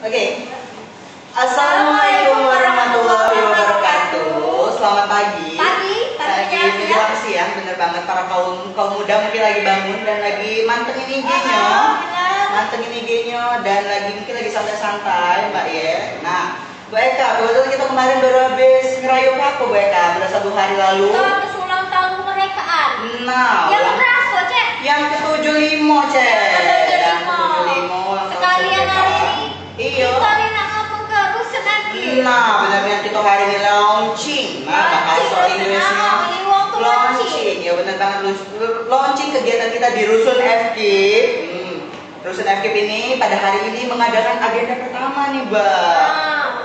Oke. Assalamualaikum warahmatullahi wabarakatuh. Selamat pagi. Pagi menjelang siang, bener banget para kaum muda mungkin lagi bangun dan lagi mantengin IG-nya, dan mungkin lagi santai-santai, Mbak ya. Nah, Bu Eka, kebetulan kita kemarin baru habis ngerayu apa, Bu Eka? Pada 1 hari lalu. Kita habis ulang tahun kemerdekaan. Nah, yang berapa, Cek? Yang ke-75, Cek. Yang ke-75. Sekalian hari ini. Iya. Kita nak ngomong ke rusun lagi. Nah, benar-benar kita hari ini launching. Nah, bahasa Inggrisnya launching. Ya benar banget, launching kegiatan kita di Rusun FKIP. Rusun FKIP ini pada hari ini mengadakan agenda pertama nih, Mbak.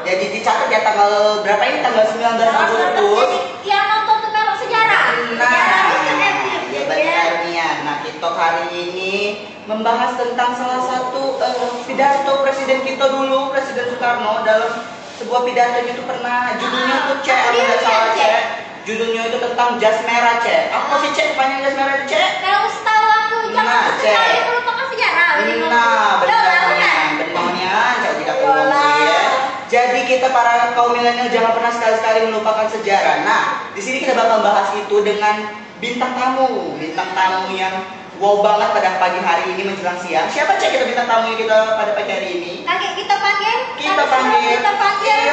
Jadi dicatat ya tanggal berapa ini? Tanggal 19 Agustus. Yang nonton tuh melok sejarah. Nah, ya benar Nia. Nah, kita hari ini membahas tentang salah satu pidato Presiden kita dulu, Presiden Soekarno, dalam sebuah pidatonya itu pernah judulnya tuh Cek, kalau nggak salah Cek. Judulnya itu tentang jas merah, Cek. Apa sih Cek panjang jas merah itu, Cek? Kalau setahu aku jangan sekali melupakan sejarah. Nah, benarnya Cek tidak perlu ya. Jadi kita para kaum milenial jangan pernah sekali-sekali melupakan sejarah. Nah, di sini kita bakal bahas itu dengan bintang tamu yang wow banget pada pagi hari ini menjelang siang. Siapa Cek kita bintang tamu kita pada pagi hari ini? Kita panggil. Iya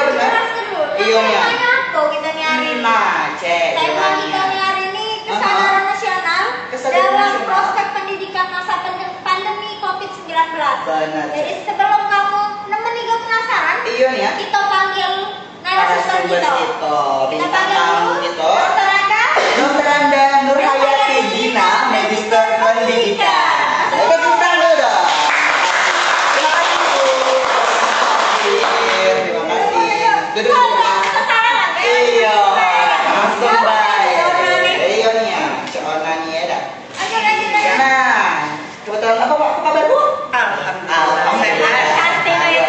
benar. Iya nih. Aku kita nyari. Nah, Cek. Tema kita hari ini kesadaran nasional dalam prospek pendidikan masa pandemi COVID-19. Benar. Jadi sebelum kamu nemenin gak penasaran, iya nih ya. Kita panggil narasumber kita. Bintang tamu kita. Dr. Anda Nurhayati Gina, Magister Pendidikan. Oke, tepuk tangan dulu dong. Terima kasih Bu. Terima kasih. Duduk. Iya, langsung baik. Iya nih ya, seorang nih ya dah. Nah, kebetulan apa kabar Bu? Alhamdulillah. Cantik ya.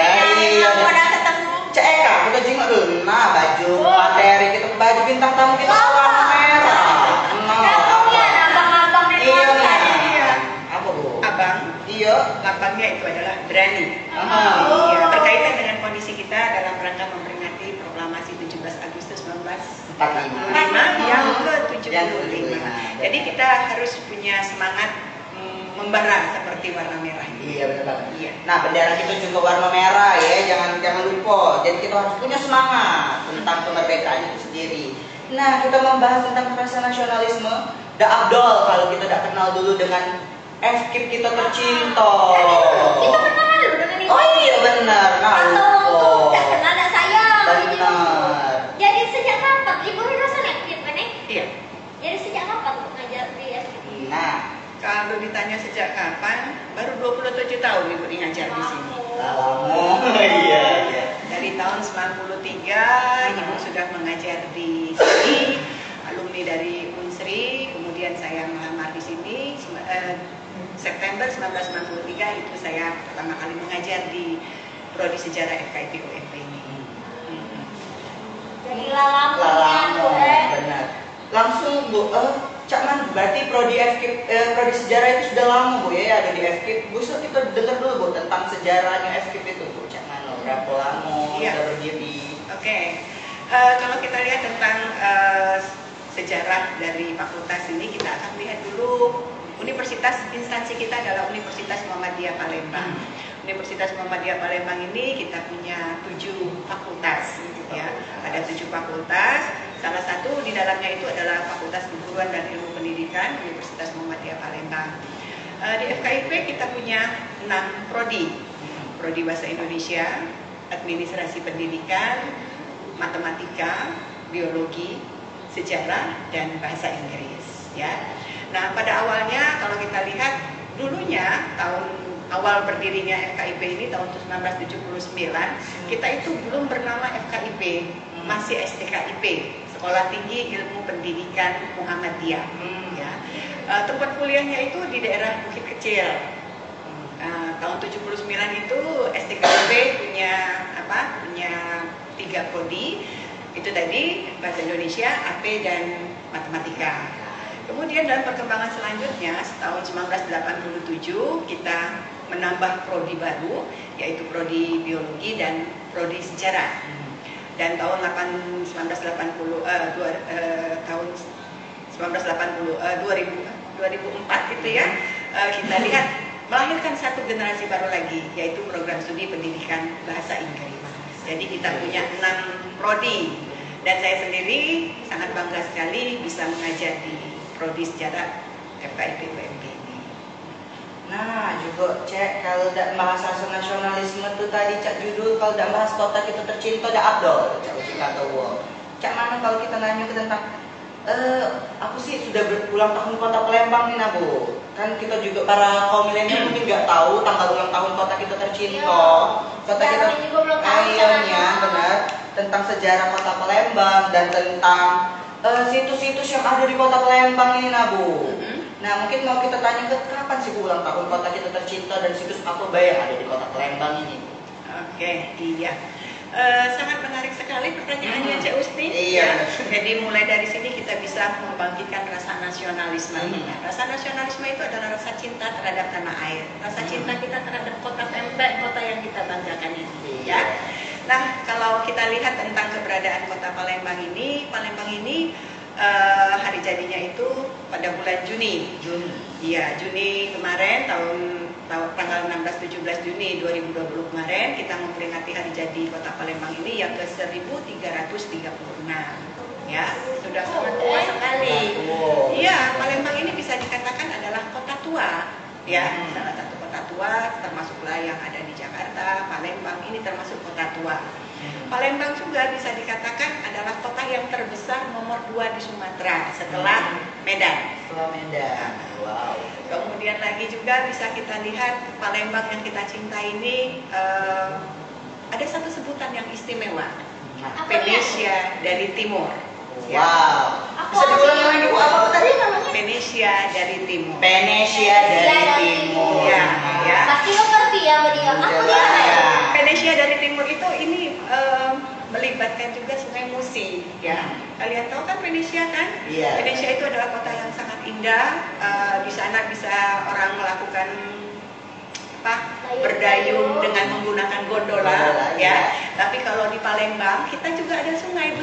Udah ketemu. Cek Eka, kita jenguk dulu. Nah, baju materi kita, baju bintang tamu kita warna merah. Lapangnya itu adalah berani. Berkaitan dengan kondisi kita dalam rangka memperingati proklamasi 17 Agustus 1945 yang ke-75. Jadi kita harus punya semangat membara seperti warna merah. Iya benar banget. Iya. Nah, bendera kita juga warna merah ya, jangan lupa. Jadi kita harus punya semangat tentang kemerdekaan itu sendiri. Nah, kita membahas tentang rasa nasionalisme. Da Abdul kalau kita tidak kenal dulu dengan FKIP kita tercinta. Kita pernah lalu dengan ini. Oh iya benar. Atau tidak kenal ada saya. Benar. Jadi sejak kapan Ibu lulusan FKIP ini? Iya. Jadi sejak kapan mengajar di FKIP? Nah, kalau ditanya sejak kapan, baru 27 tahun Ibu ngajar di sini. lama. Iya. Dari tahun 93 Ibu sudah mengajar di sini, alumni dari Unsri, kemudian saya melamar di sini. September 1993 itu saya pertama kali mengajar di Prodi Sejarah FKIP UMP ini. Jadi lama. Benar. Langsung Bu, Cakman berarti Prodi FKIP, Prodi Sejarah itu sudah lama Bu ya ada di FKIP. Bu, kita dengar dulu Bu tentang sejarahnya FKIP itu Bu Cakman, berapa lama sudah berdiri? Oke. Kalau kita lihat tentang sejarah dari fakultas ini, kita akan lihat dulu universitas, instansi kita adalah Universitas Muhammadiyah Palembang. Universitas Muhammadiyah Palembang ini kita punya 7 fakultas, ya. Ada 7 fakultas. Salah satu di dalamnya itu adalah Fakultas Keguruan dan Ilmu Pendidikan Universitas Muhammadiyah Palembang. Di FKIP kita punya 6 prodi. Prodi Bahasa Indonesia, Administrasi Pendidikan, Matematika, Biologi, Sejarah, dan Bahasa Inggris, ya. Nah, pada awalnya kalau kita lihat dulunya tahun awal berdirinya FKIP ini tahun 1979, kita itu belum bernama FKIP, masih STKIP, Sekolah Tinggi Ilmu Pendidikan Muhammadiyah. Ya. Tempat kuliahnya itu di daerah Bukit Kecil. Tahun 79 itu STKIP punya 3 prodi. Itu tadi Bahasa Indonesia, AP, dan Matematika. Kemudian dalam perkembangan selanjutnya, tahun 1987 kita menambah prodi baru, yaitu prodi biologi dan prodi sejarah. Dan tahun 1980 tahun 2004 itu ya, kita lihat melahirkan satu generasi baru lagi, yaitu program studi pendidikan bahasa Inggris. Jadi kita punya 6 prodi, dan saya sendiri sangat bangga sekali bisa mengajar di prodi sejarah FKIP UMP ini. Nah, juga cek kalau tidak bahas nasionalisme tuh tadi cak judul, kalau tidak bahas kota kita tercinta ada Abdul, cak uci kata wo. Cak mana kalau kita nanya ke tentang aku sih sudah berulang tahun kota Palembang nih Nabu. Kan kita juga para kaum milenial mungkin nggak tahu tanggal ulang tahun kota kita tercinta. Kota kita kayaknya benar tentang sejarah kota Palembang dan tentang situs-situs yang ada di kota Palembang ini Nabu. Nah mungkin mau kita tanya ke kapan sih ulang tahun kota kita tercinta dan situs apa yang ada di kota Palembang ini? Oke, iya. Sangat menarik sekali pertanyaannya Cak Usti. Iya. Jadi mulai dari sini kita bisa membangkitkan rasa nasionalisme. Rasa nasionalisme itu adalah rasa cinta terhadap tanah air, rasa cinta kita terhadap kota Pempek, kota yang kita banggakan ini. Ya. Nah, kalau kita lihat tentang keberadaan kota Palembang ini hari jadinya itu pada bulan Juni. Iya, Juni kemarin tanggal 16-17 Juni 2020 kemarin kita memperingati hari jadi kota Palembang ini yang ke 1336. Ya, sudah sangat tua sekali. Iya, Palembang ini bisa dikatakan adalah kota tua. Ya, salah satu kota tua termasuklah yang ada di Jakarta, Palembang ini termasuk kota tua. Palembang juga bisa dikatakan adalah kota yang terbesar nomor 2 di Sumatera setelah Medan. Wow. Kemudian lagi juga bisa kita lihat Palembang yang kita cintai ini ada satu sebutan yang istimewa, Venesia dari Timur. Wow. Bisa diulangi lagi Bu, apa tadi namanya? Venesia dari Timur. Venesia dari Timur. Ya. Pasti lo ngerti ya sama dia. Apa dia? Venesia dari Timur itu ini melibatkan juga Sungai Musi. Ya. Kalian tahu kan Venesia kan? Iya. Venesia itu adalah kota yang sangat indah. Di sana bisa orang melakukan berdayung dengan menggunakan gondola, ya. Tapi kalau di Palembang kita juga ada Sungai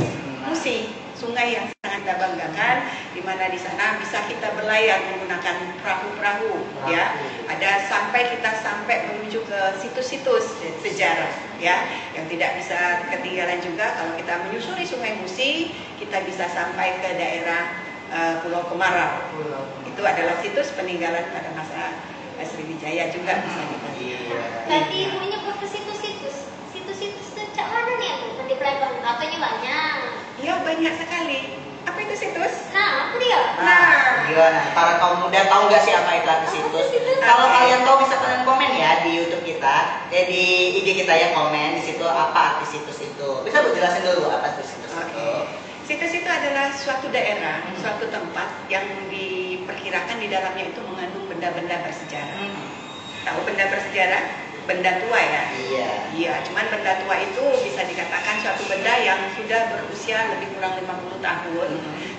Musi. Sungai yang sangat kita banggakan, di mana di sana bisa kita berlayar menggunakan perahu-perahu, ya. Ada kita sampai menuju ke situs-situs sejarah, ya, yang tidak bisa ketinggalan juga kalau kita menyusuri Sungai Musi, kita bisa sampai ke daerah Pulau Kemarau. Itu adalah situs peninggalan pada masa Sriwijaya juga bisa kita lihat. Tadi ibu nyebut ke situs-situs itu cak mana nih aku di Palembang? Katanya banyak. Iya, banyak sekali. Apa itu situs? Nah, apa dia? Gimana? Para kaum muda tahu nggak sih apa itu arti situs? Kalau kalian tahu bisa kalian komen ya di YouTube kita, di IG kita ya, komen di situ apa arti situs itu. Bisa Bu jelasin dulu apa arti situs itu? Situs itu adalah suatu daerah, suatu tempat yang diperkirakan di dalamnya itu mengandung benda-benda bersejarah. Tahu benda bersejarah? Benda tua ya? Iya, cuman benda tua itu bisa dikatakan suatu benda yang sudah berusia lebih kurang 50 tahun.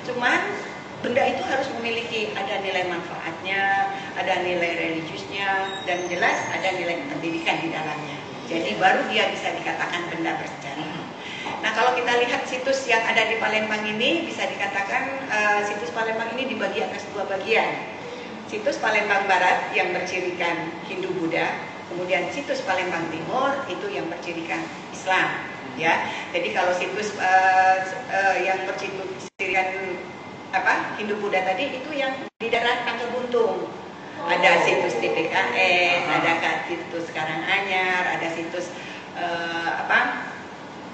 Cuman benda itu harus memiliki ada nilai manfaatnya, ada nilai religiusnya, dan jelas ada nilai pendidikan di dalamnya. Jadi baru dia bisa dikatakan benda bersejarah. Nah, kalau kita lihat situs yang ada di Palembang ini, bisa dikatakan situs Palembang ini dibagi atas 2 bagian. Situs Palembang Barat yang bercirikan Hindu-Buddha, kemudian situs Palembang Timur itu yang bercirikan Islam, ya. Jadi kalau situs yang bercirikan Hindu-Buddha tadi itu yang di daerah Tangga Buntung. Ada situs TPKS, ada situs Karanganyar, ada situs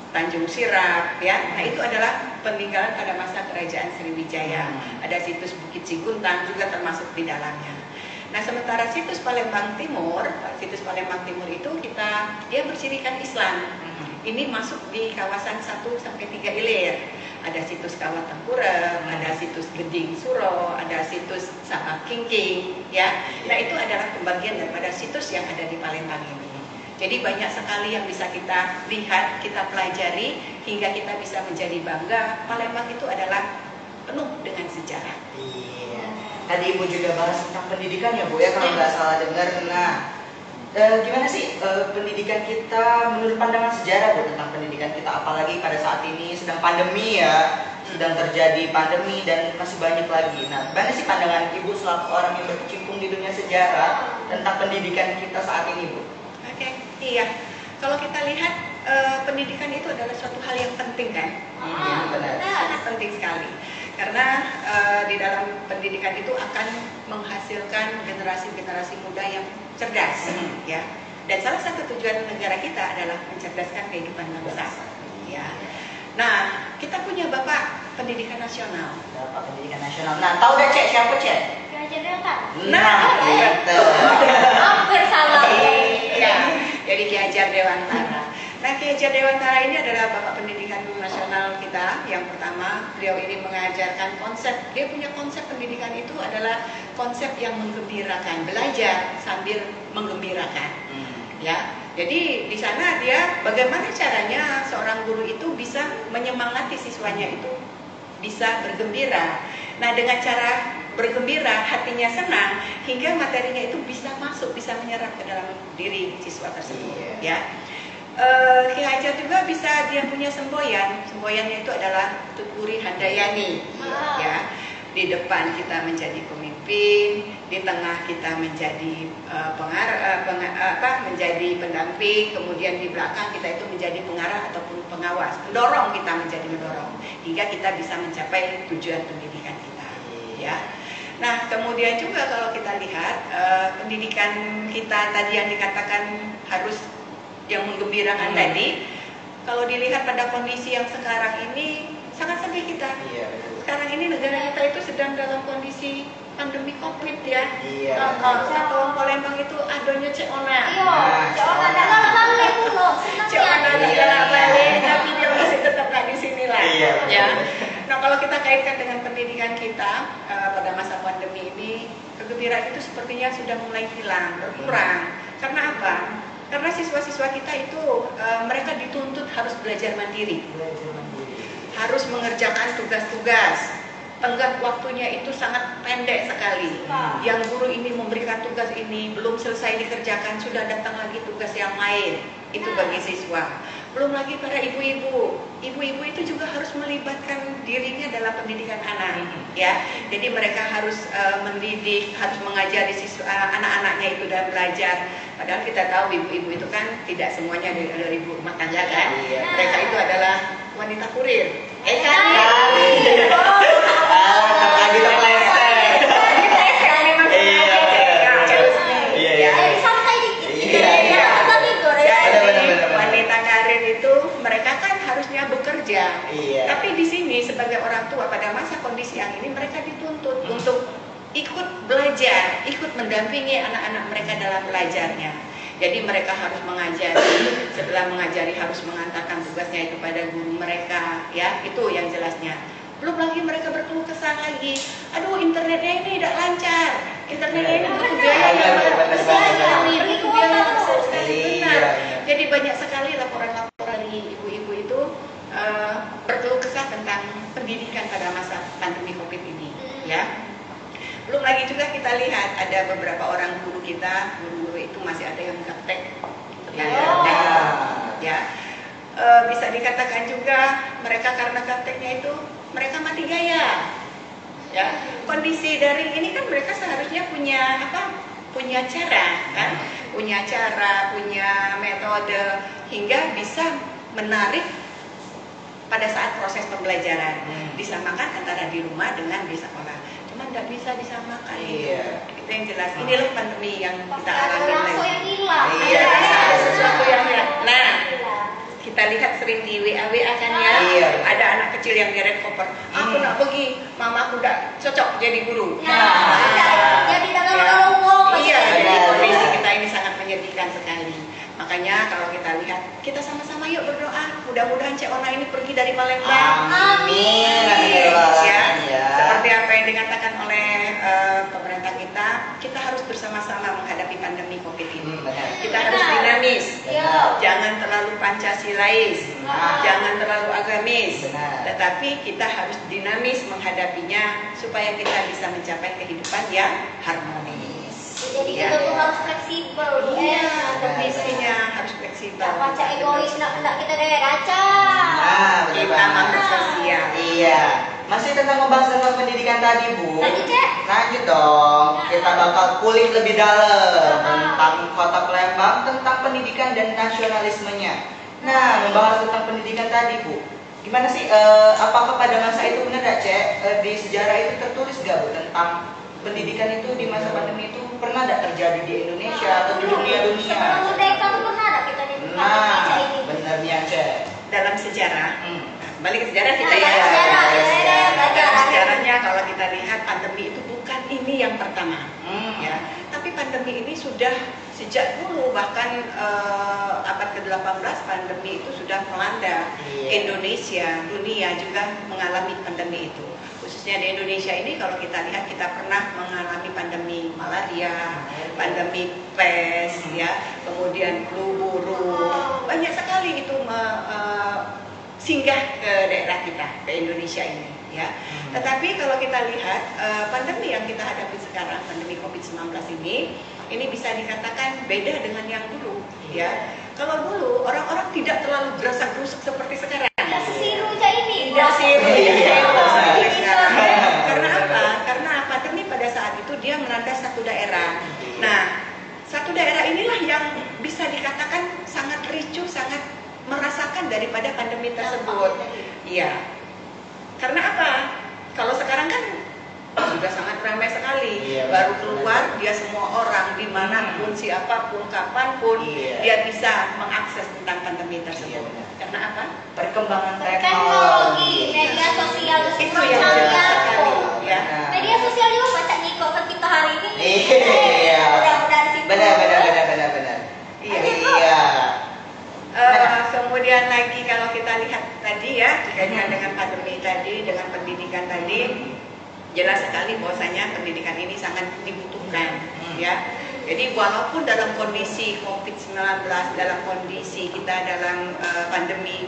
Tanjung Sirap, ya. Nah, itu adalah peninggalan pada masa kerajaan Sriwijaya. Ada situs Bukit Ciguntang juga termasuk di dalamnya. Nah, sementara situs Palembang Timur itu dia bercirikan Islam. Ini masuk di kawasan 1-3 Ilir. Ada situs Kawat Tengkurep, ada situs Gending Suro, ada situs Sabak Kingking, ya. Nah, itu adalah pembagian daripada situs yang ada di Palembang ini. Jadi banyak sekali yang bisa kita lihat, kita pelajari, hingga kita bisa menjadi bangga. Palembang itu adalah penuh dengan sejarah. Iya. Tadi Ibu juga bahas tentang pendidikan ya Bu ya, kalau nggak salah dengar. Nah, Gimana sih pendidikan kita menurut pandangan sejarah Bu tentang pendidikan kita, apalagi pada saat ini sedang pandemi ya, sedang terjadi pandemi dan masih banyak lagi. Nah, gimana sih pandangan Ibu selaku orang yang berkecimpung di dunia sejarah tentang pendidikan kita saat ini Bu? Oke, iya. Kalau kita lihat pendidikan itu adalah suatu hal yang penting kan? Benar. Sangat penting sekali. Karena di dalam pendidikan itu akan menghasilkan generasi-generasi muda yang cerdas, ya. Dan salah satu tujuan negara kita adalah mencerdaskan kehidupan bangsa, ya. Nah, kita punya Bapak Pendidikan Nasional. Bapak Pendidikan Nasional. Nah, tahu dah Cek, siapa Cek? Ki Hajar Dewantara. Nah, itu. Hampir salah. Iya, jadi Ki Hajar Dewantara. Nah, Ki Hajar Dewantara ini adalah Bapak Pendidikan Nasional kita. Yang pertama, beliau ini mengajarkan konsep. Dia punya konsep pendidikan itu adalah konsep yang menggembirakan, belajar sambil menggembirakan. Ya, jadi di sana dia bagaimana caranya seorang guru itu bisa menyemangati siswanya itu bisa bergembira. Nah, dengan cara bergembira, hatinya senang, hingga materinya itu bisa masuk, bisa menyerap ke dalam diri siswa tersebut. Ya. Ki Hajar juga bisa dia punya semboyan. Semboyannya itu adalah Tuturi Handayani. Ya. Di depan kita menjadi pemimpin, di tengah kita menjadi menjadi pendamping, kemudian di belakang kita itu menjadi pengarah ataupun pengawas, pendorong, kita menjadi mendorong hingga kita bisa mencapai tujuan pendidikan kita, ya. Nah, kemudian juga kalau kita lihat pendidikan kita tadi yang dikatakan harus yang menggembirakan tadi, kalau dilihat pada kondisi yang sekarang ini sangat sedih kita. Sekarang ini negara kita itu sedang dalam kondisi pandemi COVID ya. Satu Palembang itu adonya Cek Ona. Cek Ona dalam balik loh. Cek Ona dalam balik, tapi dia masih tetap di sini lah. Ya. Nah, kalau kita kaitkan dengan pendidikan kita pada masa pandemi ini, kegembiraan itu sepertinya sudah mulai hilang, berkurang. Karena apa? Karena siswa-siswa kita itu mereka dituntut harus belajar mandiri. Harus mengerjakan tugas-tugas. Tenggat waktunya itu sangat pendek sekali. Yang guru ini memberikan tugas ini belum selesai dikerjakan, sudah datang lagi tugas yang lain. Itu bagi siswa. Belum lagi para ibu-ibu. Ibu-ibu itu juga harus melibatkan dirinya dalam pendidikan anak, ya. Jadi mereka harus mendidik, harus mengajari anak-anaknya itu dan belajar. Padahal kita tahu ibu-ibu itu kan tidak semuanya adalah ibu rumah tangga kan. Mereka itu adalah wanita kurir. Lagi terpeleset. Jadi santai dikit. Kita tidur ya. Wanita karir itu mereka kan harusnya bekerja. Tapi di sini sebagai orang tua pada masa kondisi yang ini mereka dituntut untuk ikut belajar, ikut mendampingi anak-anak mereka dalam belajarnya. Jadi mereka harus mengajari, setelah mengajari harus mengantarkan tugasnya itu pada guru mereka, ya, itu yang jelasnya. Belum lagi mereka berkeluh kesah lagi, aduh internetnya ini tidak lancar, internetnya ini butuh biaya yang besar, butuh biaya yang besar sekali, benar. Jadi banyak sekali laporan-laporan dari ibu-ibu itu berkeluh kesah tentang pendidikan pada masa pandemi COVID ini, ya. Belum lagi juga kita lihat ada beberapa orang guru kita, guru-guru itu masih ada yang gaptek, ya. Bisa dikatakan juga mereka karena gapteknya itu mereka mati gaya, ya. Kondisi daring ini kan mereka seharusnya punya apa? Punya cara, kan? Punya cara, punya metode hingga bisa menarik pada saat proses pembelajaran. Disamakan antara di rumah dengan di sekolah. Cuman tidak bisa disamakan. Itu yang jelas. Inilah pandemi yang kita alami lagi. Ada sesuatu yang hilang. Nah, kita lihat sering di WA kan ya. Ada anak kecil yang geret koper. Aku nak pergi, mama aku tidak cocok jadi guru. Jadi dalam ngomong. Iya, jadi kondisi kita ini sangat menyedihkan sekali. Makanya kalau kita lihat, kita sama-sama yuk berdoa. Mudah-mudahan Cek Ona ini pergi dari Palembang. Amin. Ya, seperti apa yang dikatakan oleh pemerintah kita harus bersama-sama menghadapi pandemi COVID ini. Kita harus dinamis, jangan terlalu Pancasilais, jangan terlalu agamis, tetapi kita harus dinamis menghadapinya supaya kita bisa mencapai kehidupan yang harmonis. Jadi kita tuh harus fleksibel. fleksibel. Tak baca egois nak kita dari kaca. Nah, benar Kita banget. makhluk sosial. Iya. Masih tentang membahas tentang pendidikan tadi, Bu. Lanjut, Cek. Lanjut dong. Nah. Kita bakal kulik lebih dalam Nah. tentang Kota Palembang, tentang pendidikan dan nasionalismenya. Nah, membahas tentang pendidikan tadi, Bu. Gimana sih? Apakah pada masa itu benar gak, Cek? Di sejarah itu tertulis gak, Bu, tentang pendidikan itu di masa pandemi itu pernah gak terjadi di Indonesia atau di dunia-dunia? Sebelum merdeka tuh pernah ada kita di Indonesia Nah, ini. benernya, Cek. Dalam sejarah, Hmm. balik ke sejarah kita Nah, ya. dalam sejarah, belajar. Dalam sejarahnya kalau kita lihat pandemi itu bukan ini yang pertama, Hmm. ya. Tapi pandemi ini sudah sejak dulu, bahkan abad ke-18 pandemi itu sudah melanda Iya. Indonesia, dunia juga mengalami pandemi itu. Khususnya di Indonesia ini kalau kita lihat kita pernah mengalami pandemi malaria, pandemi pes, ya, kemudian flu burung, banyak sekali itu singgah ke daerah kita, ke Indonesia ini, ya. Tetapi kalau kita lihat pandemi yang kita hadapi sekarang, pandemi COVID-19 ini bisa dikatakan beda dengan yang dulu, ya. Kalau dulu orang-orang tidak terlalu gerasak-gerusuk seperti sekarang. Tidak sesiru aja ini. Tidak siru, Iya. Karena apa? Karena pandemi pada saat itu dia melanda satu daerah. Nah, satu daerah inilah yang bisa dikatakan sangat ricuh, sangat merasakan daripada pandemi tersebut. Iya. Karena apa? Kalau sekarang kan sudah sangat ramai sekali. Iya, Baru benar. keluar dia semua orang dimanapun, siapapun, kapanpun Iya. dia bisa mengakses tentang pandemi tersebut. Iya, benar. Karena apa? Perkembangan Teknologi, media sosial itu Itu semua yang canggih. jelas sekali, ya. Nah. Media sosial juga baca nyikok ke kita hari ini. Iya. Mudah-mudahan situ. Benar. Iya. Iya. Kemudian lagi kalau kita lihat tadi ya terkait dengan pandemi tadi, dengan pendidikan tadi, jelas sekali bahwasanya pendidikan ini sangat dibutuhkan, ya. Jadi walaupun dalam kondisi COVID-19, dalam kondisi kita dalam pandemi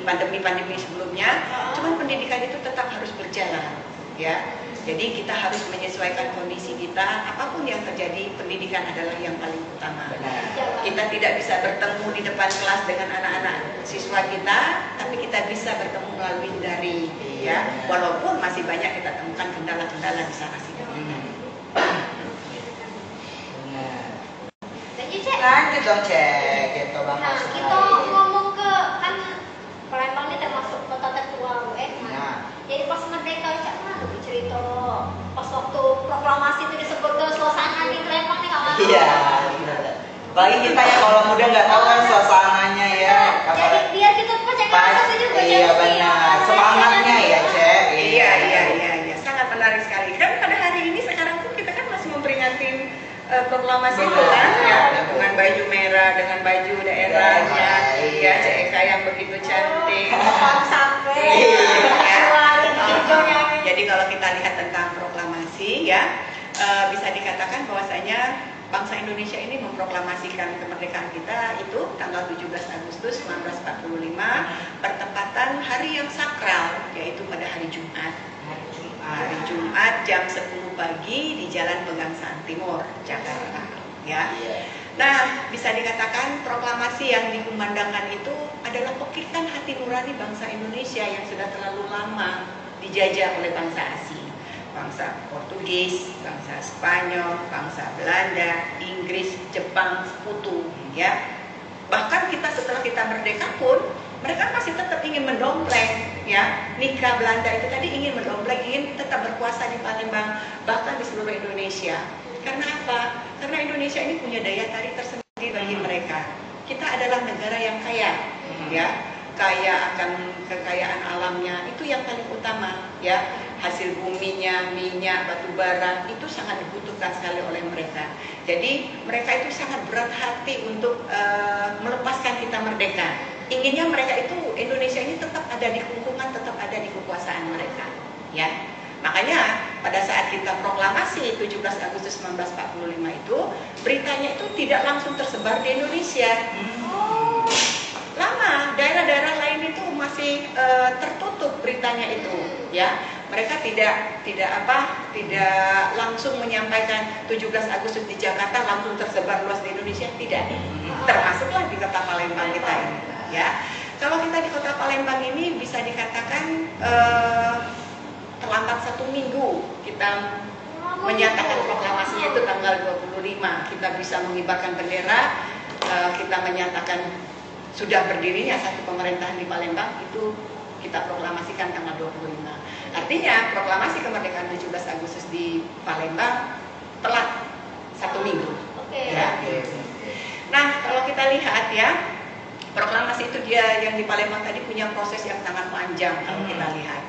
sebelumnya, cuman pendidikan itu tetap harus berjalan, ya. Jadi kita harus menyesuaikan kondisi kita, apapun yang terjadi, pendidikan adalah yang paling utama. Benar. Kita tidak bisa bertemu di depan kelas dengan anak-anak siswa kita, tapi kita bisa bertemu melalui daring, ya. Walaupun masih banyak kita temukan kendala-kendala di sana sini. Benar. Lanjut, Cek. Lanjut dong, Cek. Kita Nah, bahas. kita ngomong ke kan Palembang ini termasuk kota tertua UN. Nah. Jadi pas merdeka Cak mana tuh cerita pas waktu proklamasi itu disebut ke suasana di Palembang nih nggak mau. Iya. benar. Bagi kita yang kalau muda nggak tahu kan suasananya ya. Nah, jadi biar kita tuh cek rasa juga Iya jadi, benar. ya, Semangatnya ya, Cek. Iya, sangat menarik sekali. Dan pada hari ini sekarang pun kita kan masih memperingati proklamasi itu Betul. kan, ya, dengan baju merah, dengan baju daerahnya, Iya. ya, CEK yang begitu cantik. sampai Iya. Jadi kalau kita lihat tentang proklamasi, ya, bisa dikatakan bahwasanya bangsa Indonesia ini memproklamasikan kemerdekaan kita itu tanggal 17 Agustus 1945 bertepatan hari yang sakral, yaitu pada hari Jumat. Hari Jumat jam 10 pagi di Jalan Pegangsaan Timur, Jakarta. Ya. Nah, bisa dikatakan proklamasi yang dikumandangkan itu adalah pekikan hati nurani bangsa Indonesia yang sudah terlalu lama dijajah oleh bangsa asing. Bangsa Portugis, bangsa Spanyol, bangsa Belanda, Inggris, Jepang, Sekutu, ya. Bahkan kita setelah kita merdeka pun mereka masih tetap ingin mendompleng, ya. Nikah Belanda itu tadi ingin mendompleng, ingin tetap berkuasa di Palembang, bahkan di seluruh Indonesia. Karena apa? Karena Indonesia ini punya daya tarik tersendiri bagi mereka. Kita adalah negara yang kaya, ya. Kaya akan kekayaan alamnya, itu yang paling utama, ya. Hasil buminya, minyak, batu bara itu sangat dibutuhkan sekali oleh mereka. Jadi mereka itu sangat berat hati untuk melepaskan kita merdeka. Inginnya mereka itu Indonesia ini tetap ada di lingkungan, tetap ada di kekuasaan mereka, ya. Makanya pada saat kita proklamasi 17 Agustus 1945 itu beritanya itu tidak langsung tersebar di Indonesia. Lama, daerah-daerah lain itu masih tertutup beritanya itu, ya. Mereka tidak langsung menyampaikan 17 Agustus di Jakarta langsung tersebar luas di Indonesia, tidak. Termasuklah di kota Palembang kita ini, ya. Kalau kita di kota Palembang ini bisa dikatakan terlambat 1 minggu kita menyatakan proklamasinya itu tanggal 25. Kita bisa mengibarkan bendera, kita menyatakan sudah berdirinya satu pemerintahan di Palembang, itu kita proklamasikan tanggal 25. Artinya proklamasi kemerdekaan 17 Agustus di Palembang telat 1 minggu. Ya. Nah, kalau kita lihat ya, proklamasi itu dia yang di Palembang tadi punya proses yang sangat panjang kalau kita lihat.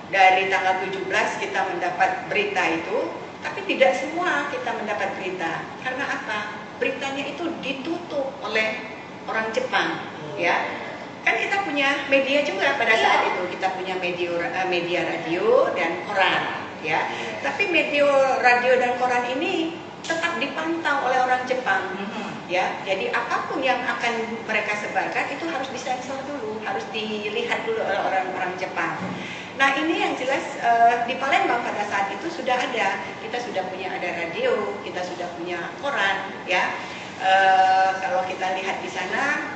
Dari tanggal 17 kita mendapat berita itu, tapi tidak semua kita mendapat berita. Karena apa? Beritanya itu ditutup oleh orang Jepang, ya. Kan kita punya media juga pada saat itu. Kita punya media radio dan koran, ya. Tapi media radio dan koran ini tetap dipantau oleh orang Jepang, ya. Jadi apapun yang akan mereka sebarkan itu harus disensor dulu, harus dilihat dulu oleh orang-orang Jepang. Nah, ini yang jelas di Palembang pada saat itu sudah ada. Kita sudah punya ada radio, kita sudah punya koran, ya. Kalau kita lihat di sana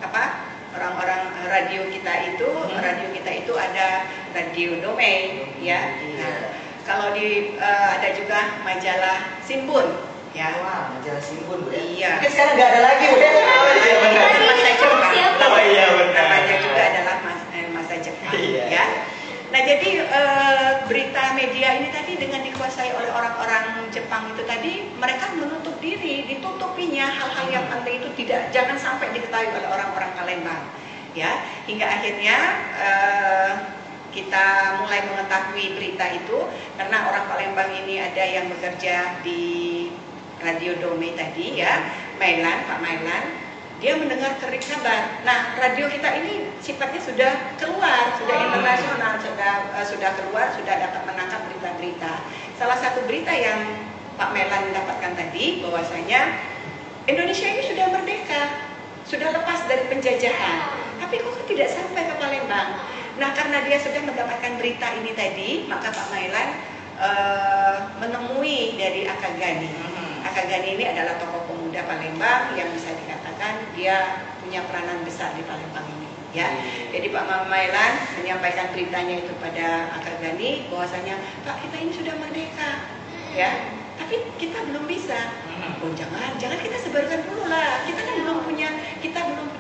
apa orang-orang radio kita itu ada radio Domei, ya. Nah, kalau di ada juga majalah Shimbun, ya. Wah, majalah Shimbun, Bu. Iya. Mungkin sekarang nggak ada lagi, Bu. Oh iya, benar. Namanya juga adalah masa Jepang, Iya. ya. Nah, jadi berita media ini tadi dengan dikuasai oleh orang-orang Jepang itu tadi, mereka menutup diri, ditutupinya hal-hal yang penting itu jangan sampai diketahui oleh orang-orang Palembang, ya. Hingga akhirnya kita mulai mengetahui berita itu karena orang Palembang ini ada yang bekerja di Radio Domei tadi, ya, Pak Mailan. Dia mendengar kabar. Nah, radio kita ini sifatnya sudah keluar, sudah internasional, sudah keluar, sudah dapat menangkap berita-berita. Salah satu berita yang Pak Melan dapatkan tadi bahwasanya Indonesia ini sudah merdeka, sudah lepas dari penjajahan. Tapi kok tidak sampai ke Palembang? Nah, karena dia sudah mendapatkan berita ini tadi, maka Pak Melan menemui dari Akagani. Akagani ini adalah tokoh pemuda Palembang yang bisa dikatakan dia punya peranan besar di Palembang ini, ya. Jadi Pak Mailan menyampaikan beritanya itu pada Akagani bahwasanya Pak, kita ini sudah merdeka, ya, tapi kita belum bisa. Oh, jangan kita sebarkan dulu lah. Kita kan belum punya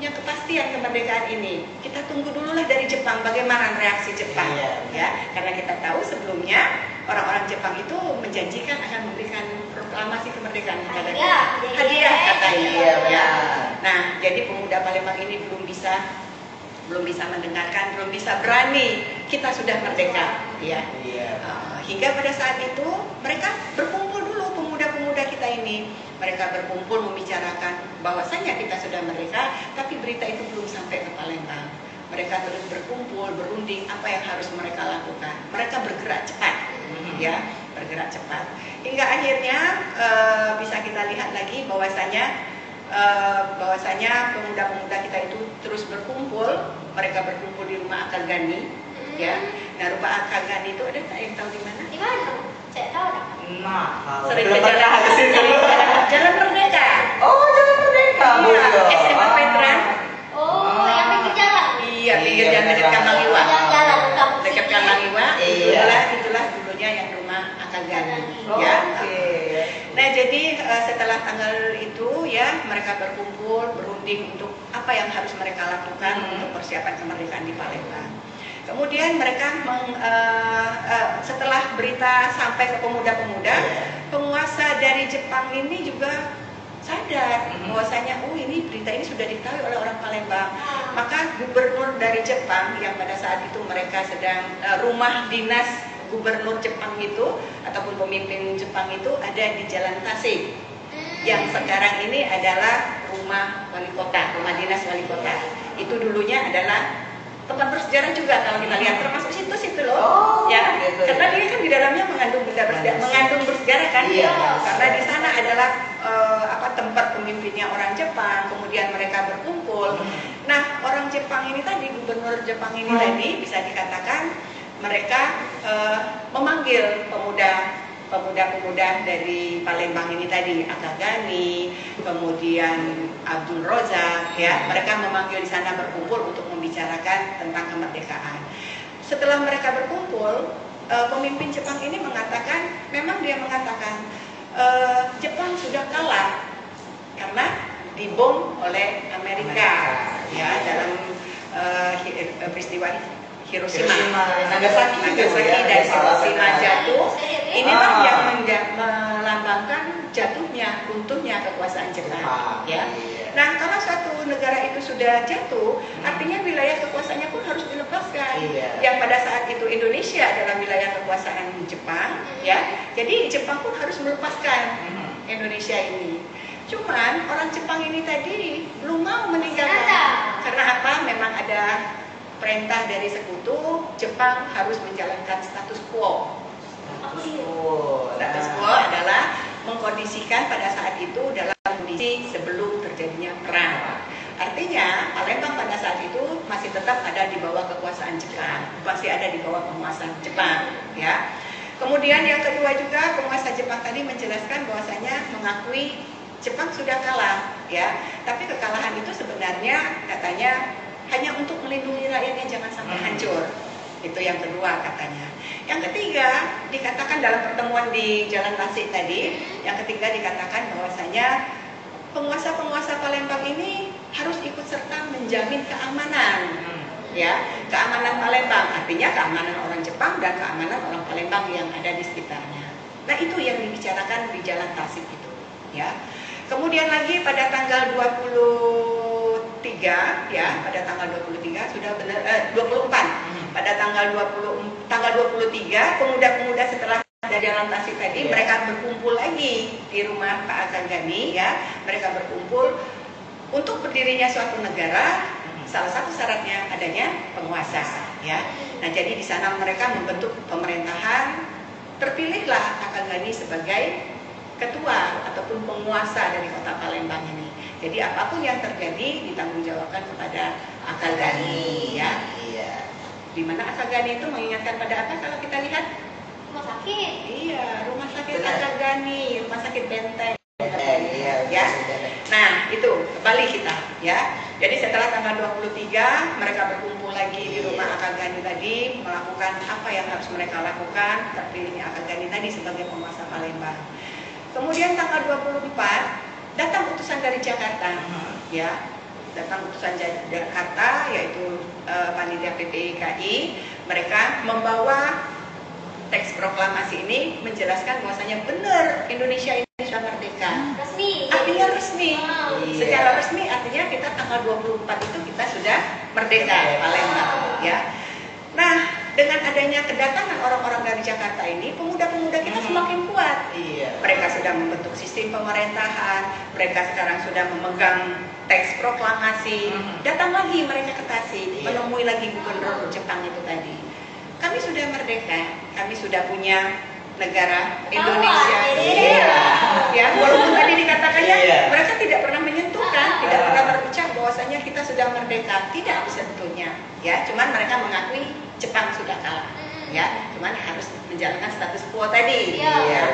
kepastian kemerdekaan ini. Kita tunggu dulu lah dari Jepang bagaimana reaksi Jepang, ya. Karena kita tahu sebelumnya orang-orang Jepang itu menjanjikan akan memberikan proklamasi kemerdekaan kepada kita. Hadiah katanya. Ya. Nah, jadi pemuda Palembang ini belum bisa mendengarkan, belum bisa berani kita sudah merdeka, ya. Hingga pada saat itu mereka berkumpul dulu, pemuda-pemuda kita ini. Mereka berkumpul membicarakan bahwasanya kita sudah merdeka, tapi berita itu belum sampai ke Palembang. Mereka terus berkumpul, berunding apa yang harus mereka lakukan. Mereka bergerak cepat, ya, bergerak cepat. Hingga akhirnya bisa kita lihat lagi bahwasanya pemuda-pemuda kita itu terus berkumpul. Mereka berkumpul di rumah Akagani, ya. Nah, rumah Akagani itu ada tak yang tahu di mana? Di mana? Saya tahu tak? Sering ke Jalan Merdeka. Oh, Jalan Merdeka. Iya, SMA Veteran. Oh, yang pinggir jalan. Iya, pinggir jalan dekat Kamangiwa. Jalan Dekat Kamangiwa. Itulah dulunya yang rumah Akagani. Ya. Nah, jadi setelah tanggal itu, ya, mereka berkumpul, berunding untuk apa yang harus mereka lakukan untuk persiapan kemerdekaan di Palembang. Kemudian mereka setelah berita sampai ke pemuda-pemuda, penguasa dari Jepang ini juga sadar bahwasanya ini berita ini sudah diketahui oleh orang Palembang. Maka gubernur dari Jepang yang pada saat itu mereka sedang rumah dinas gubernur Jepang itu ataupun pemimpin Jepang itu ada di Jalan Tasik. Yang sekarang ini adalah rumah wali kota, rumah dinas wali kota. Itu dulunya adalah tempat bersejarah juga kalau kita lihat, termasuk situs itu loh, ya, gitu, karena dia kan di dalamnya mengandung benda bersejarah, kan, karena di sana adalah tempat pemimpinnya orang Jepang, kemudian mereka berkumpul. Nah, orang Jepang ini tadi, gubernur Jepang ini tadi bisa dikatakan mereka memanggil pemuda pemuda-pemuda dari Palembang ini tadi, Akagani, kemudian Abdul Rozak, ya, mereka memanggil di sana berkumpul untuk membicarakan tentang kemerdekaan. Setelah mereka berkumpul, pemimpin Jepang ini mengatakan, memang dia mengatakan Jepang sudah kalah karena dibom oleh Amerika, ya, dalam peristiwa Hiroshima, Nagasaki dan Hiroshima jatuh. Inilah yang melambangkan jatuhnya, runtuhnya kekuasaan Jepang. Ya. Nah, kalau satu negara itu sudah jatuh, artinya wilayah kekuasaannya pun harus dilepaskan. Yang pada saat itu Indonesia adalah wilayah kekuasaan Jepang, ya. Jadi Jepang pun harus melepaskan Indonesia ini. Cuman orang Jepang ini tadi belum mau meninggalkan. Karena apa? Memang ada perintah dari sekutu, Jepang harus menjalankan status quo. Status quo adalah mengkondisikan pada saat itu dalam kondisi sebelum terjadinya perang. Artinya Palembang pada saat itu masih tetap ada di bawah kekuasaan Jepang, masih ada di bawah penguasaan Jepang, ya. Kemudian yang kedua juga, penguasa Jepang tadi menjelaskan bahwasanya mengakui Jepang sudah kalah, ya. Tapi kekalahan itu sebenarnya katanya hanya untuk melindungi rakyatnya jangan sampai hancur. Itu yang kedua katanya. Yang ketiga, dikatakan dalam pertemuan di Jalan Tasik tadi, yang ketiga dikatakan bahwasanya penguasa-penguasa Palembang ini harus ikut serta menjamin keamanan. Ya, keamanan Palembang, artinya keamanan orang Jepang dan keamanan orang Palembang yang ada di sekitarnya. Nah, itu yang dibicarakan di Jalan Tasik itu, ya. Kemudian lagi pada tanggal 23, ya, pada tanggal 23 sudah benar 24. Pada tanggal 23 pemuda-pemuda setelah dari Jalan Tasik tadi mereka berkumpul lagi di rumah Pak Akagani, ya. Mereka berkumpul untuk berdirinya suatu negara. Salah satu syaratnya adanya penguasa, ya. Nah, jadi di sana mereka membentuk pemerintahan. Terpilihlah Akagani sebagai ketua ataupun penguasa dari kota Palembang ini. Jadi apapun yang terjadi ditanggungjawabkan kepada Akagani, ya. Di mana Akagani itu mengingatkan pada apa kalau kita lihat? Rumah sakit. Iya, rumah sakit Akagani, rumah sakit Benteng. Iya. Ya. Nah, itu kembali kita, ya. Jadi setelah tanggal 23 mereka berkumpul lagi di rumah Akagani tadi melakukan apa yang harus mereka lakukan. Terpilihnya Akagani tadi sebagai penguasa Palembang. Kemudian tanggal 24 datang utusan dari Jakarta, ya. Datang utusan Jakarta yaitu panitia PPIKI. Mereka membawa teks proklamasi ini menjelaskan bahwasanya benar Indonesia ini sudah merdeka. Resmi. Artinya resmi. Secara resmi artinya kita tanggal 24 itu kita sudah merdeka Palembang, ya. Nah, dengan adanya kedatangan orang-orang dari Jakarta ini, pemuda-pemuda kita semakin kuat. Mereka sudah membentuk sistem pemerintahan, mereka sekarang sudah memegang teks proklamasi. Datang lagi mereka ke Tasik, menemui lagi gubernur Jepang itu tadi. Kami sudah merdeka, kami sudah punya negara Indonesia. Ya, walaupun tadi dikatakannya mereka tidak pernah menyentuhkan, tidak pernah berucap bahwasanya kita sudah merdeka, tidak sebetulnya. Ya, cuman mereka mengakui Jepang sudah kalah. Ya, cuman harus menjalankan status quo tadi. Ya.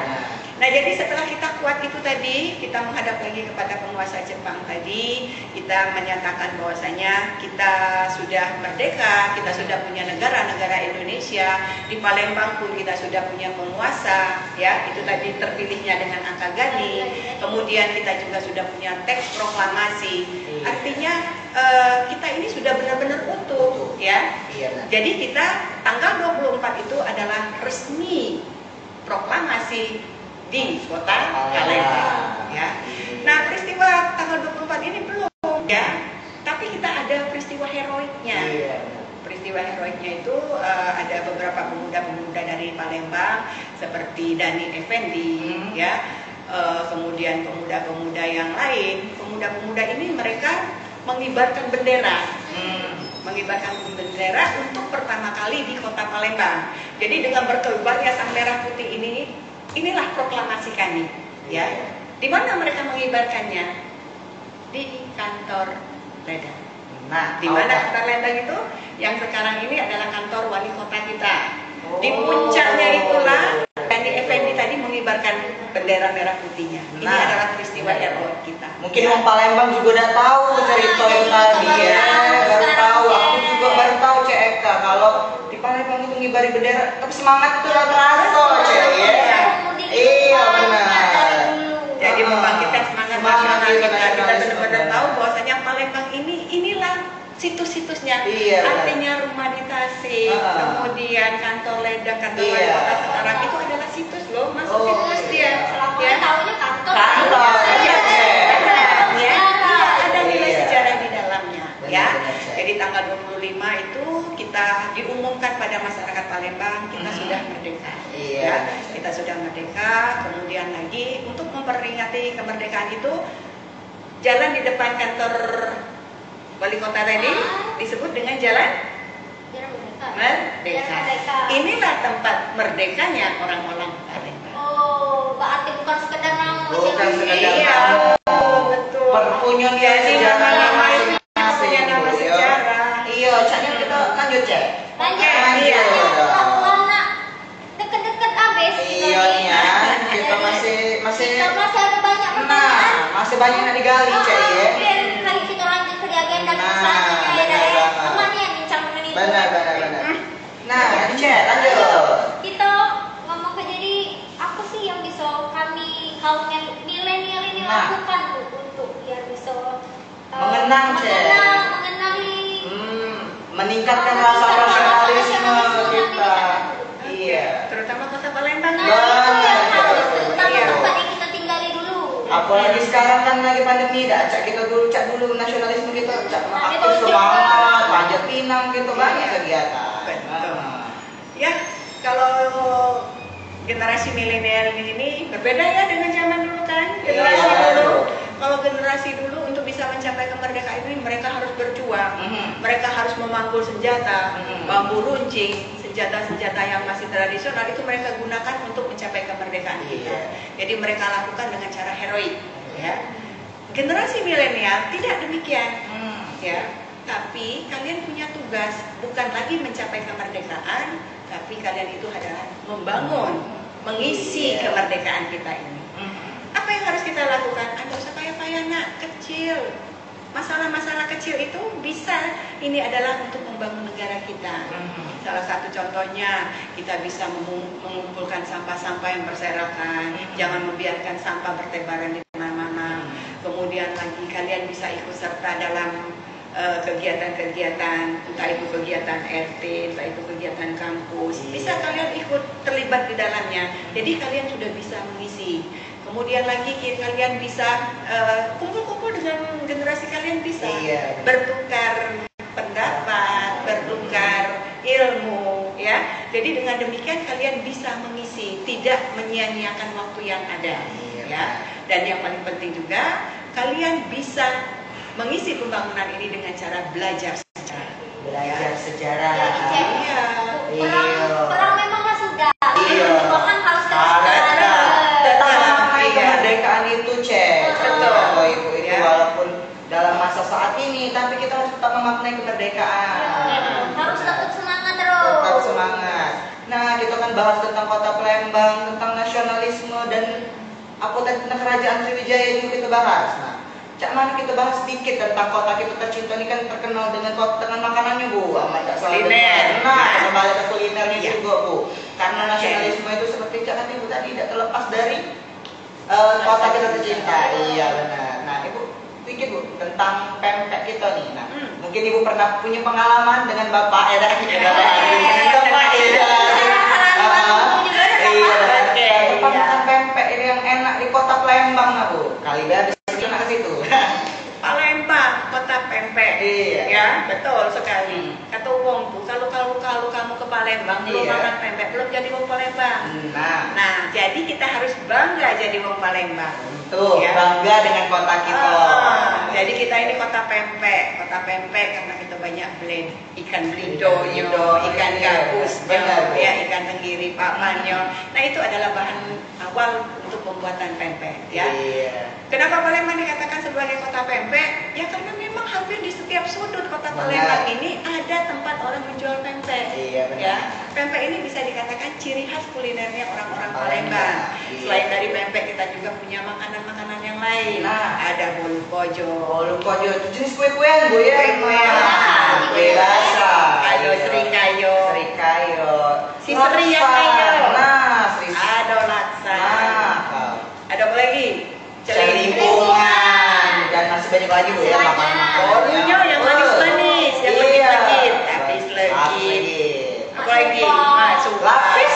Nah, jadi setelah kita kuat itu tadi, kita menghadap lagi kepada penguasa Jepang tadi, kita menyatakan bahwasanya kita sudah merdeka, kita sudah punya negara Indonesia, di Palembang pun kita sudah punya penguasa, ya, itu tadi terpilihnya dengan Akagani, kemudian kita juga sudah punya teks proklamasi, artinya kita ini sudah benar-benar utuh, ya. Jadi kita tanggal 24 itu adalah resmi proklamasi di kota Palembang, ya. Nah, peristiwa tanggal 24 ini belum, ya, tapi kita ada peristiwa heroiknya. Peristiwa heroiknya itu ada beberapa pemuda-pemuda dari Palembang seperti Dani Effendi, ya, kemudian pemuda-pemuda yang lain. Pemuda-pemuda ini mereka mengibarkan bendera. Mengibarkan bendera untuk pertama kali di kota Palembang. Jadi dengan berkibarnya sang merah putih ini, inilah proklamasi kami, ya. Di mana mereka mengibarkannya? Di kantor ledang. Nah, di mana kantor ledang itu? Yang sekarang ini adalah kantor wali kota kita. Di puncaknya itulah dan Candi Effendi tadi mengibarkan bendera merah putihnya. Ini Nah, adalah peristiwa heroik kita. Mungkin orang Palembang juga udah tahu cerita yang tadi ya, baru tahu. Aku juga baru tahu Cek Eka kalau di Palembang itu ngibari bendera, tapi semangat itu udah terasa Cek ya. Iya benar. Jadi membangkitkan semangat nasional kita benar-benar tahu bahwasanya Palembang inilah situs-situsnya. Iya, artinya rumah di Tasik, kemudian kantor Ledang, kantor wali kota sekarang itu adalah situs loh, masuk situs dia. Ya, tahunya kantor. Ada nilai sejarah di dalamnya, ya. Jadi tanggal 25 itu kita diumumkan pada masyarakat Palembang kita sudah merdeka. Ya, kita sudah merdeka. Kemudian lagi untuk memperingati kemerdekaan itu jalan di depan kantor wali kota tadi disebut dengan jalan Merdeka. Inilah tempat merdekanya orang-orang Palembang. Oh, berarti bukan sekedar nama. Bukan sekedar Iya, nama. betul. Punya Jadi sejarahnya nama-nama masing-masing. punya nama sejarah. Iya, Caknya kita lanjut Cek. Lanjut. Iya. Karena deket-deket abis. Iya nih ya, kita masih ada banyak pertanyaan. masih banyak yang digali Cek ya. Biar lagi kita lanjut ke agenda selanjutnya ya dari teman yang bincang mengenai Benar. Nah, Cek lanjut. Kita ngomong ke jadi apa sih yang bisa kami kaum yang milenial ini lakukan Bu, untuk biar bisa mengenali meningkatkan rasa nasionalisme kita. Iya. Terutama kota Palembang. Terutama tempat yang kita tinggali dulu. Apalagi sekarang kan lagi pandemi, cak dulu nasionalisme kita, aktif semangat, panjat pinang gitu banyak kegiatan. Betul. Ya, kalau generasi milenial ini berbeda ya dengan zaman dulu kan. Generasi dulu, kalau generasi dulu untuk bisa mencapai kemerdekaan ini mereka harus berjuang, mereka harus memanggul senjata, bambu runcing, senjata-senjata yang masih tradisional itu mereka gunakan untuk mencapai kemerdekaan kita. Jadi mereka lakukan dengan cara heroik. Ya. Generasi milenial tidak demikian. Ya. Tapi kalian punya tugas bukan lagi mencapai kemerdekaan, tapi kalian itu adalah membangun, mengisi kemerdekaan kita ini. Apa yang harus kita lakukan? Ada usah payah-payah nak, kecil. Masalah-masalah kecil itu bisa, ini adalah untuk membangun negara kita. Salah satu contohnya, kita bisa mengumpulkan sampah-sampah yang berserakan, jangan membiarkan sampah bertebaran di mana-mana. Kemudian lagi kalian bisa ikut serta dalam kegiatan-kegiatan, entah itu kegiatan RT, entah itu kegiatan kampus, bisa kalian ikut terlibat di dalamnya. Jadi kalian sudah bisa mengisi. Kemudian lagi kalian bisa kumpul-kumpul dengan generasi kalian, bisa bertukar pendapat, bertukar ilmu, ya. Jadi dengan demikian kalian bisa mengisi, tidak menyia-nyiakan waktu yang ada, ya. Dan yang paling penting juga kalian bisa mengisi pembangunan ini dengan cara belajar sejarah. Belajar sejarah. Iya. Perang memanglah sudah. Bahkan harus kemerdekaan itu Cek. Betul. Ibu itu walaupun dalam masa saat ini, tapi kita harus tetap memaknai kemerdekaan. Harus tetap semangat terus. Tetap semangat. Nah, kita kan bahas tentang kota Palembang, tentang nasionalisme dan apa tentang kerajaan Sriwijaya juga kita bahas. Nah, Cak mana kita bahas sedikit tentang kota kita tercinta ini kan terkenal dengan makanannya Bu, amat kuliner. Nah, kembali ke kulinernya juga Bu. Karena nasionalisme itu seperti Cak Ibu tadi tidak terlepas dari kota kita tercinta. Iya benar. Nah, Ibu pikir Bu tentang pempek kita nih. Nah, mungkin Ibu pernah punya pengalaman dengan Bapak Eda kita Bapak Eda. Iya. Makan pempek ini yang enak di kota Palembang Bu. Kali habis ke situ. Palembang, kota pempek. Iya. Ya, betul sekali. Kata wong tuh, kalau kamu ke Palembang belum makan pempek, belum jadi wong Palembang. Nah, jadi kita harus bangga jadi wong Palembang. Tuh, bangga dengan kota kita. Jadi kita ini kota pempek karena kita banyak blend ikan belido, ikan gabus, ya, ikan tenggiri, papannya. Nah itu adalah bahan awal untuk pembuatan pempek, ya. Kenapa Palembang dikatakan sebagai kota pempek? Ya karena memang hampir di setiap sudut kota Palembang ini ada tempat orang menjual pempek. Ya, pempek ini bisa dikatakan ciri khas kulinernya orang-orang Palembang. Selain dari pempek kita juga punya makanan-makanan yang lain. Ada bolu kojo. Bolu kojo itu jenis kue-kuean, Bu ya. Kue basah. Ada serikayo. Si seri yang kayo. Ada laksa. Ada apa lagi? Celimpungan. Dan masih banyak lagi, Bu ya, makanan-makanan. Bolunya yang manis-manis, yang legit-legit. Lapis legit. Apa lagi? Lapis.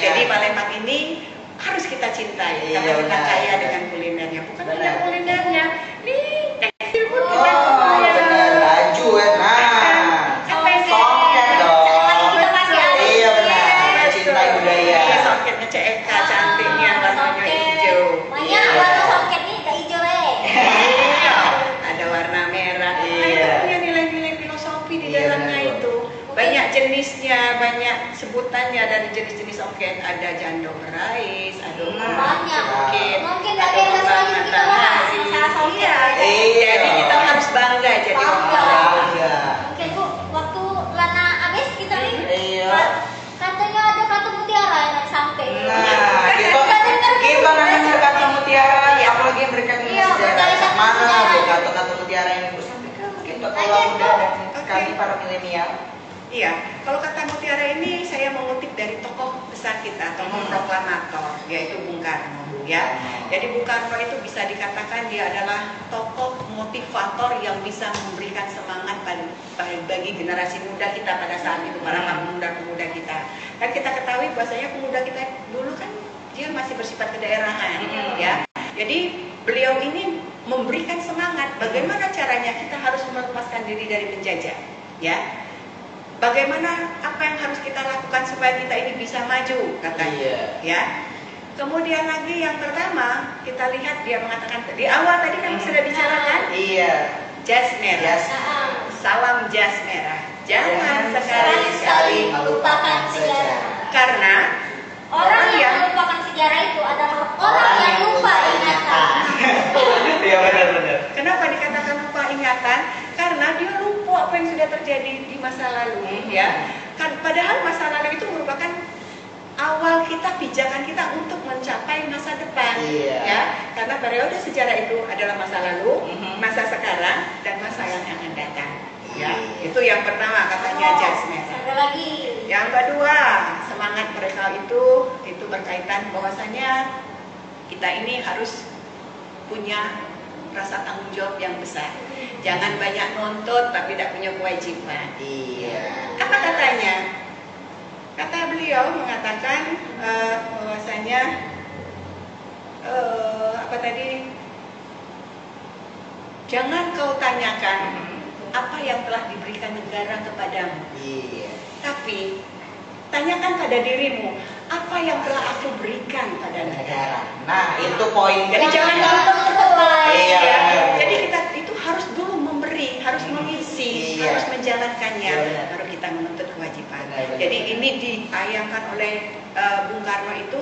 Jadi Palembang ini harus kita cintai karena kita kaya dengan kulinernya. Bukan hanya kulinernya, nih tekstil pun kita punya. Baju ya, soket dong. Iya benar, cintai budaya. Soket ngecek cantiknya warnanya hijau. Banyak warna soket ini tak hijau Iya, ada warna merah. Itu punya nilai-nilai filosofi di dalamnya itu. Banyak jenisnya, banyak sebutannya dari jenis-jenis soket. Ada jando berais, ada banyak. Mungkin ada dari yang selanjutnya kita bahas masalah soket. Jadi kita harus bangga jadi orang Bangga. Mungkin Bu, waktu Lana habis kita nih, Iya. katanya ada kata mutiara yang sampai. Nah, kita nanya kata mutiara, apalagi yang berkaitan dengan sejarah. Mana Bu kata mutiara yang bersampaikan kita kalau udah sekali para milenial. Iya, kalau kata mutiara ini saya mengutip dari tokoh besar kita, tokoh proklamator, yaitu Bung Karno. Ya, jadi Bung Karno itu bisa dikatakan dia adalah tokoh motivator yang bisa memberikan semangat bagi generasi muda kita pada saat itu, para pemuda-pemuda kita. Kan kita ketahui bahwasanya pemuda kita dulu kan dia masih bersifat kedaerahan, ya. Jadi beliau ini memberikan semangat bagaimana caranya kita harus melepaskan diri dari penjajah, ya. Bagaimana apa yang harus kita lakukan supaya kita ini bisa maju, katanya. Ya. Kemudian lagi yang pertama kita lihat dia mengatakan di awal tadi kami sudah bicarakan. Jas merah. Salam jas merah. Jangan sekali-sekali melupakan sejarah. Karena orang yang melupakan sejarah itu adalah orang yang lupa ingatan. Iya benar-benar. Kenapa dikatakan lupa ingatan? Karena dia lupa apa yang sudah terjadi di masa lalu, ya. Kan padahal masa lalu itu merupakan awal kita, pijakan kita untuk mencapai masa depan, ya. Karena periode sejarah itu adalah masa lalu, masa sekarang, dan masa yang akan datang. Ya, itu yang pertama katanya jas merah. Ada lagi. Yang kedua, semangat mereka itu berkaitan bahwasanya kita ini harus punya rasa tanggung jawab yang besar. Jangan banyak nuntut tapi tidak punya kewajiban. Apa katanya? Kata beliau mengatakan bahwasanya apa tadi? Jangan kau tanyakan apa yang telah diberikan negara kepadamu. Tapi tanyakan pada dirimu, apa yang telah aku berikan pada negara. Nah, itu poin. Jadi jangan nuntut terus. Iya. Jadi kita itu harus dulu memberi, harus mengisi, harus menjalankannya, baru kita menuntut kewajiban. Jadi ini ditayangkan oleh Bung Karno itu,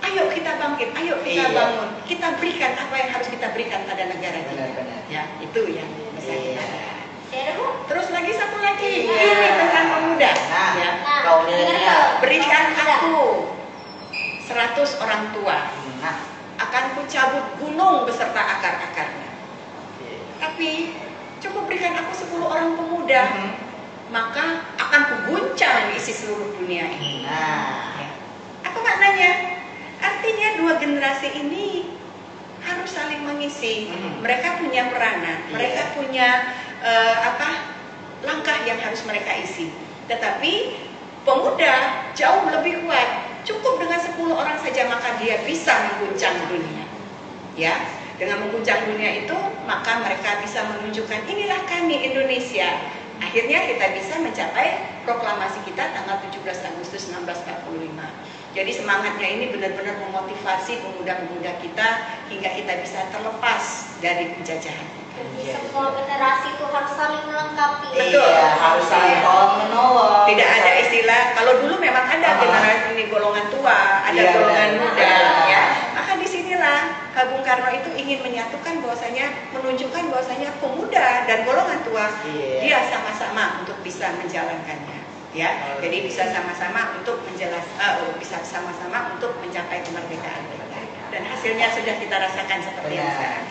ayo kita bangkit, ayo kita bangun, kita berikan apa yang harus kita berikan pada negara kita. Ya, itu yang bisa kita. Terus lagi satu lagi, ini tentang pemuda. Ya. Kaum milenial. Berikan aku 100 orang tua, akan kucabut gunung beserta akar-akarnya. Tapi cukup berikan aku 10 orang pemuda, maka akan kuguncang isi seluruh dunia ini. Ya. Apa maknanya? Artinya dua generasi ini harus saling mengisi. Mereka punya peranan, mereka punya langkah yang harus mereka isi. Tetapi pemuda jauh lebih kuat. Cukup dengan 10 orang saja maka dia bisa mengguncang dunia. Ya, dengan mengguncang dunia itu maka mereka bisa menunjukkan inilah kami Indonesia. Akhirnya kita bisa mencapai proklamasi kita tanggal 17 Agustus 1945. Jadi semangatnya ini benar-benar memotivasi pemuda-pemuda kita hingga kita bisa terlepas dari penjajahan. Jadi semua generasi itu harus saling melengkapi. Betul. Iya, harus saling tolong menolong. Tidak ada istilah, kalau dulu memang ada generasi ini golongan tua, ada Iya, golongan benar. muda, ya. Maka disinilah Bung Karno itu ingin menyatukan bahwasanya, menunjukkan bahwasanya pemuda dan golongan tua Iya. dia sama-sama untuk bisa menjalankannya, ya. Jadi bisa sama-sama untuk bisa sama-sama untuk mencapai kemerdekaan kita. Dan hasilnya sudah kita rasakan seperti yang Benar. sekarang.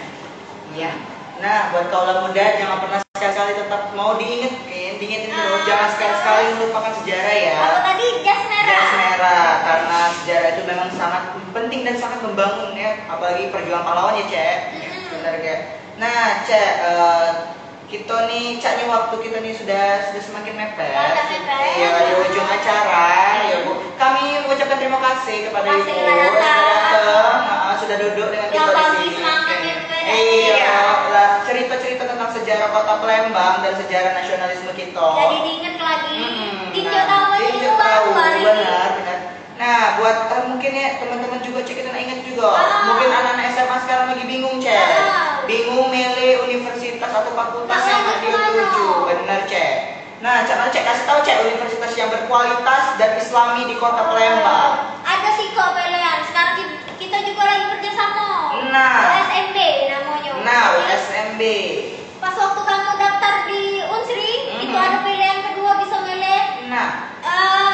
Ya. Nah, buat kaula muda jangan pernah sekali-kali tetap mau diingetin terus, jangan sekali-sekali melupakan sejarah ya. Apa tadi jas merah? Jas merah, karena sejarah itu memang sangat penting dan sangat membangun ya, apalagi perjuangan pahlawan ya, Cek. Benar Cek. Nah, Cek, kita nih, Cak nih waktu kita nih sudah semakin mepet. Sudah mepet. Iya, di ujung acara, ya Bu. Kami mengucapkan terima kasih kepada Terima Ibu kasih yang sudah datang. datang, sudah duduk dengan kita Yang di pagi sini. semangatnya beda. Iya, lah cerita-cerita tentang sejarah kota Palembang dan sejarah nasionalisme kita. Jadi diingat lagi. Tinjau Nah, tahu lagi tinjau itu baru tahu, hari. benar. Nah, buat mungkin ya teman-teman juga Cek kita ingat juga. Mungkin anak-anak SMA sekarang lagi bingung Cek. Bingung milih universitas atau fakultas yang dia tuju. Benar Cek. Nah, Cek kasih tahu Cek universitas yang berkualitas dan islami di kota Palembang. Ada sih kok pilihan. Sekarang kita juga lagi kerjasama. Nah. USMB namanya. Nah, Jadi, USMB. pas waktu kamu daftar di Unsri, itu ada pilihan kedua bisa milih Nah,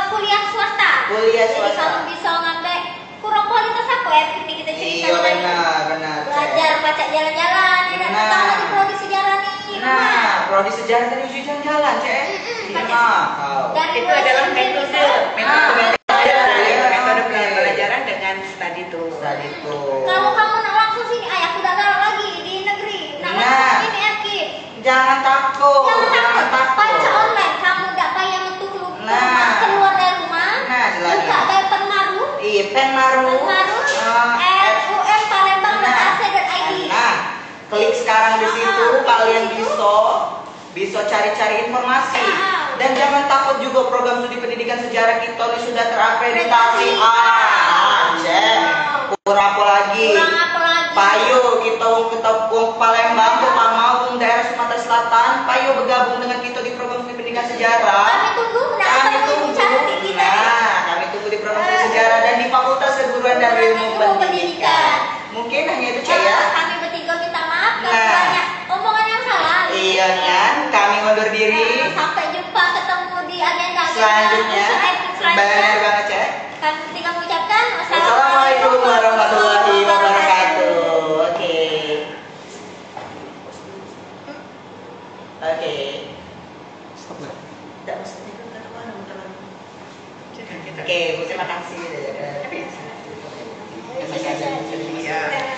kuliah swasta. Kuliah Jadi swasta. kamu bisa ngambil kurang kualitas apa ya seperti kita cerita iya tadi. benar. Belajar pacak jalan-jalan, tidak Nah. tahu lagi prodi sejarah nih. Nah, prodi sejarah tadi uji jalan-jalan, Cek. Pacak. Dari Itu adalah USMB metode bisa. pembelajaran, iya, metode oke. pembelajaran dengan study tour. Tadi tuh. Kalau kamu nak langsung sini, ayah aku dah taruh lagi di negeri. Nak Nah. langsung ini arkip. Jangan takut. Jangan takut. Baca online, kamu tak payah metu Nah. keluar dari rumah. Nah, jelas. Buka pen maru. Iya, pen maru. FUM.palembang.ac.id. Nah, klik sekarang di situ, klik kalian di situ. bisa cari-cari informasi. Dan jangan takut juga program studi pendidikan sejarah kita ini sudah terakreditasi. Cek. Kurang apa lagi? Kurang apa lagi? Payo kita wong Palembang, terutama wong daerah Sumatera Selatan, payo bergabung dengan kita di program studi pendidikan sejarah. Kami tunggu. Kami tunggu. Cantik kita. Nah, kami tunggu di program studi sejarah dan di Fakultas Keguruan dan Ilmu Pendidikan. Mungkin hanya itu Cek ya. Kami bertiga minta maaf kalau Nah. banyak omongan yang salah. Iya kan, kami undur diri. Sampai jumpa ketemu di agenda Selanjutnya, benar banget Cek. Kami bertiga mengucapkan Assalamualaikum warahmatullahi wabarakatuh. Oke. Stop nggak? Tidak usah tidur, nggak apa-apa, muter lagi. Kita Oke, Bu, terima kasih. Iya.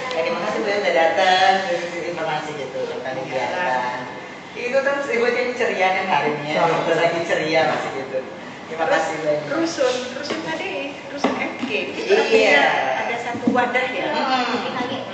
Terima kasih Bu sudah datang, informasi gitu tentang kegiatan. Itu kan ibu jadi ceria kan hari ini ya, lagi ceria masih gitu. Terima kasih banyak. Rusun tadi, rusun FK. Itu Iya. artinya ada satu wadah ya. Hmm. lagi